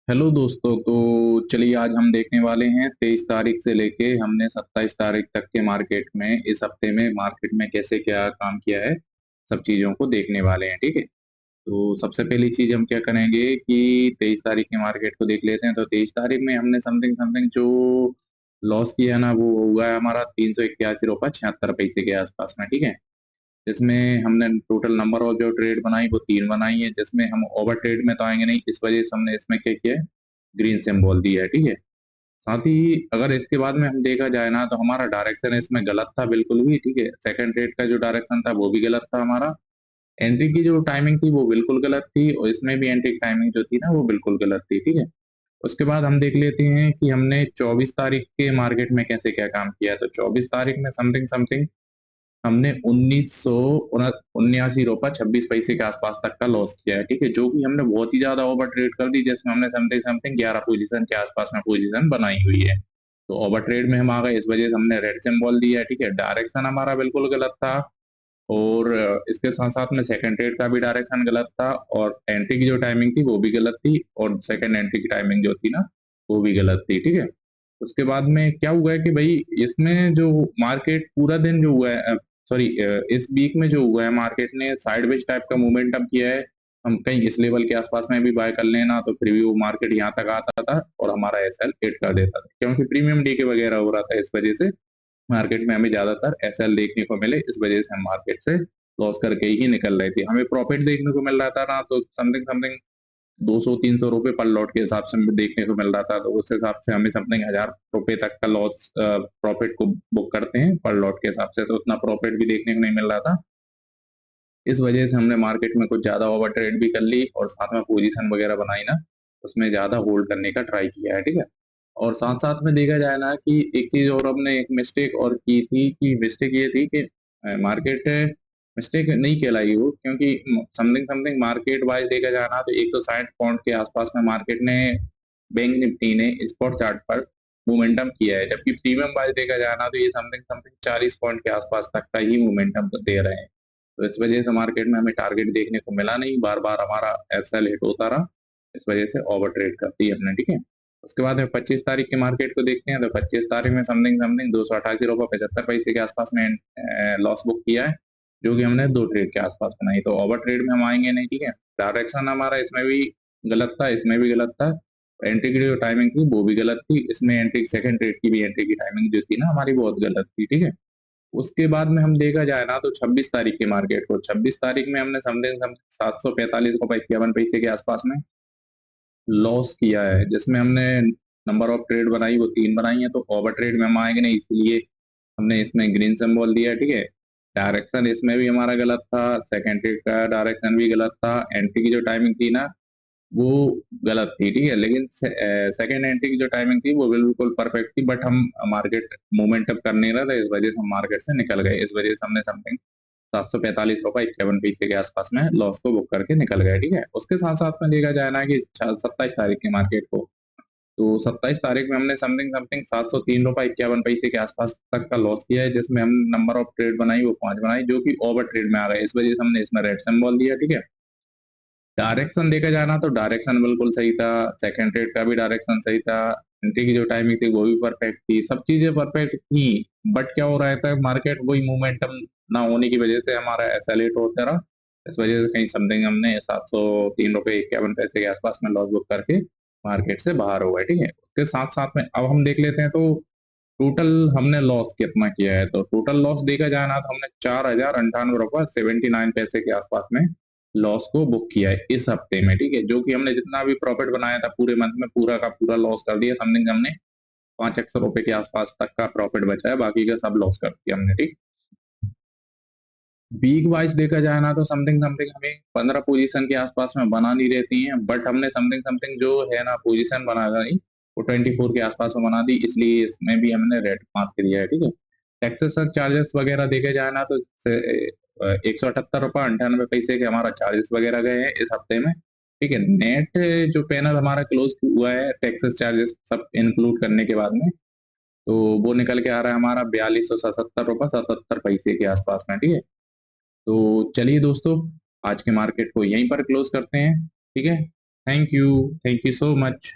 Hello दोस्तों। तो चलिए आज हम देखने वाले हैं 23 तारीख से लेके हमने 27 तारीख तक के मार्केट में इस हफ्ते में मार्केट में कैसे क्या काम किया है। सब चीजों को देखने वाले हैं, ठीक है। तो सबसे पहली चीज हम क्या करेंगे कि 23 तारीख के मार्केट को देख लेते हैं। तो 23 तारीख में हमने समथिंग समथिंग जो लॉस किया ना, वो हुआ है हमारा 381 रुपये 76 पैसे के आसपास में, ठीक है। जिसमें हमने टोटल नंबर ऑफ जो ट्रेड बनाई वो 3 बनाई है, जिसमें हम ओवर ट्रेड में तो आएंगे नहीं, इस वजह से हमने इसमें क्या किया है, ग्रीन सिंबल दिया है, ठीक है। साथ ही अगर इसके बाद में हम देखा जाए ना, तो हमारा डायरेक्शन इसमें गलत था बिल्कुल भी, ठीक है। सेकंड ट्रेड का जो डायरेक्शन था वो भी गलत था हमारा। एंट्री की जो टाइमिंग थी वो बिल्कुल गलत थी, और इसमें भी एंट्री की टाइमिंग जो थी ना वो बिल्कुल गलत थी, ठीक है। उसके बाद हम देख लेते हैं कि हमने 24 तारीख के मार्केट में कैसे क्या काम किया है। तो 24 तारीख में समथिंग समथिंग हमने 1979 रुपये 26 पैसे के आसपास तक का लॉस किया है, ठीक है। जो कि हमने बहुत ही ज्यादा ओवर ट्रेड कर दी, जिसमें हमने समथिंग समथिंग 11 पोजीशन के आसपास में पोजीशन बनाई हुई है। तो ओवर ट्रेड में हम आ गए, इस वजह से हमने रेड सिंबल दिया है, ठीक है। डायरेक्शन हमारा बिल्कुल गलत था, और इसके साथ साथ में सेकंड ट्रेड का भी डायरेक्शन गलत था, और एंट्री की जो टाइमिंग थी वो भी गलत थी, और सेकंड एंट्री की टाइमिंग जो थी ना वो भी गलत थी, ठीक है। उसके बाद में क्या हुआ है कि भाई इसमें जो मार्केट पूरा दिन जो हुआ है, सॉरी, इस वीक में जो हुआ है मार्केट ने साइडवेज टाइप का मोमेंटम किया है। हम कहीं इस लेवल के आसपास में भी बाय कर लेना तो फिर भी वो मार्केट यहाँ तक आता था और हमारा एसएल हिट कर देता था, क्योंकि प्रीमियम डी के वगैरह हो रहा था। इस वजह से मार्केट में हमें ज्यादातर एसएल देखने को मिले, इस वजह से हम मार्केट से लॉस करके ही निकल रहे थे। हमें प्रॉफिट देखने को मिल रहा था ना, तो समथिंग समथिंग 200-300 रुपए पर लॉट के हिसाब से हमें देखने को मिल रहा था। तो उस हिसाब से हमें समथिंग 1000 रुपए तक का लॉस प्रॉफिट को बुक करते हैं पर लॉट के हिसाब से, तो उतना प्रॉफिट भी देखने को नहीं मिल रहा था। इस वजह से हमने मार्केट में कुछ ज्यादा ओवर ट्रेड भी कर ली, और साथ में पोजीशन वगैरह बनाई ना, उसमें ज्यादा होल्ड करने का ट्राई किया है, ठीक है। और साथ साथ में देखा जाए ना कि एक चीज और हमने एक मिस्टेक और की थी, कि मिस्टेक ये थी कि मार्केट मिस्टेक नहीं कहलाई वो, क्योंकि समथिंग समथिंग मार्केट वाइज देखा जाए ना, तो 160 पॉइंट के आसपास में मार्केट ने, बैंक निफ्टी ने स्पॉट चार्ट पर मोमेंटम किया है, जबकि प्रीमियम वाइज देखा जाए ना तो ये समथिंग समथिंग 40 पॉइंट के आसपास तक का ही मोमेंटम दे रहे हैं। तो इस वजह से मार्केट में हमें टारगेट देखने को मिला नहीं, बार बार हमारा एसएल हिट होता रहा। इस वजह से ओवर ट्रेड कर दी हमने, ठीक है। उसके बाद में 25 तारीख के मार्केट को देखते हैं। तो 25 तारीख में समथिंग समथिंग 288 रुपये 75 पैसे के आसपास में लॉस बुक किया है, जो कि हमने दो ट्रेड के आसपास बनाई। तो ओवर ट्रेड में हम आएंगे नहीं, ठीक है। डायरेक्शन हमारा इसमें भी गलत था, इसमें भी गलत था। एंट्री की जो टाइमिंग थी वो भी गलत थी, इसमें एंट्री सेकंड ट्रेड की भी एंट्री की टाइमिंग जो थी ना हमारी बहुत गलत थी, ठीक है। उसके बाद में हम देखा जाए ना, तो 26 तारीख के मार्केट को, 26 तारीख में हमने समथिंग समथिंग 745 रुपये 51 पैसे के आसपास में लॉस किया है, जिसमें हमने नंबर ऑफ ट्रेड बनाई वो 3 बनाई है। तो ओवर ट्रेड में हम आएंगे नहीं, इसलिए हमने इसमें ग्रीन सिंबल दिया है, ठीक है। डायरेक्शन इसमें भी हमारा गलत था, सेकंड ट्रेड का डायरेक्शन भी गलत था, एंट्री की जो टाइमिंग थी ना वो गलत थी, ठीक है। लेकिन सेकंड एंट्री की जो टाइमिंग थी वो बिल्कुल परफेक्ट थी, बट हम मार्केट मूवमेंट अप कर नहीं रहा था, इस वजह से हम मार्केट से निकल गए। इस वजह से हमने समथिंग 745 रुपये 51 पैसे के आसपास में लॉस को बुक करके निकल गए, ठीक है। उसके साथ साथ में देखा जाए ना कि 27 तारीख के मार्केट को, तो 27 तारीख में हमने समथिंग समथिंग 703 रुपये 51 पैसे के आसपास तक का लॉस किया है, जिसमें हम नंबर ऑफ ट्रेड बनाई वो 5 बनाई, जो कि ओवर ट्रेड में आ गए। इस वजह से हमने इसमें रेड सिंबल दिया, ठीक है। डायरेक्शन देखा जाना तो डायरेक्शन बिल्कुल सही था, सेकंड ट्रेड का भी डायरेक्शन सही था, एंट्री की जो टाइमिंग थी वो भी परफेक्ट थी, सब चीजें परफेक्ट थी। बट क्या हो रहा था, मार्केट वही मोमेंटम ना होने की वजह से हमारा एसएलेट होता रहा। इस वजह से कहीं समथिंग हमने 703 रुपये 51 पैसे के आसपास में लॉस बुक करके मार्केट से बाहर हो गए, ठीक है। उसके साथ साथ में अब हम देख लेते हैं, तो टोटल हमने लॉस कितना किया है। तो टोटल लॉस देखा जाए ना, तो हमने 4098 रुपये 79 पैसे के आसपास में लॉस को बुक किया है इस हफ्ते में, ठीक है। जो कि हमने जितना भी प्रॉफिट बनाया था पूरे मंथ में, पूरा का पूरा लॉस कर दिया। समथिंग हमने 500 रुपए के आसपास तक का प्रॉफिट बचा है, बाकी का सब लॉस कर दिया हमने, ठीक। वीक वाइज देखा जाए ना, तो समथिंग समथिंग हमें 15 पोजीशन के आसपास में बनानी रहती है, बट हमने समथिंग समथिंग जो है ना पोजीशन बना दी वो 24 के आसपास में बना दी, इसलिए इसमें भी हमने रेड मार्क दिया है, ठीक है। टैक्सेस और चार्जेस वगैरह देखे जाए ना, तो 178 रुपये 98 पैसे के हमारा चार्जेस वगैरह गए हैं इस हफ्ते में, ठीक है। नेट जो पैनल हमारा क्लोज हुआ है टैक्सेस चार्जेस सब इंक्लूड करने के बाद में, तो वो निकल के आ रहा है हमारा 4277 रुपये 77 पैसे के आसपास में, ठीक है। तो चलिए दोस्तों, आज के मार्केट को यहीं पर क्लोज करते हैं, ठीक है। Thank you so much.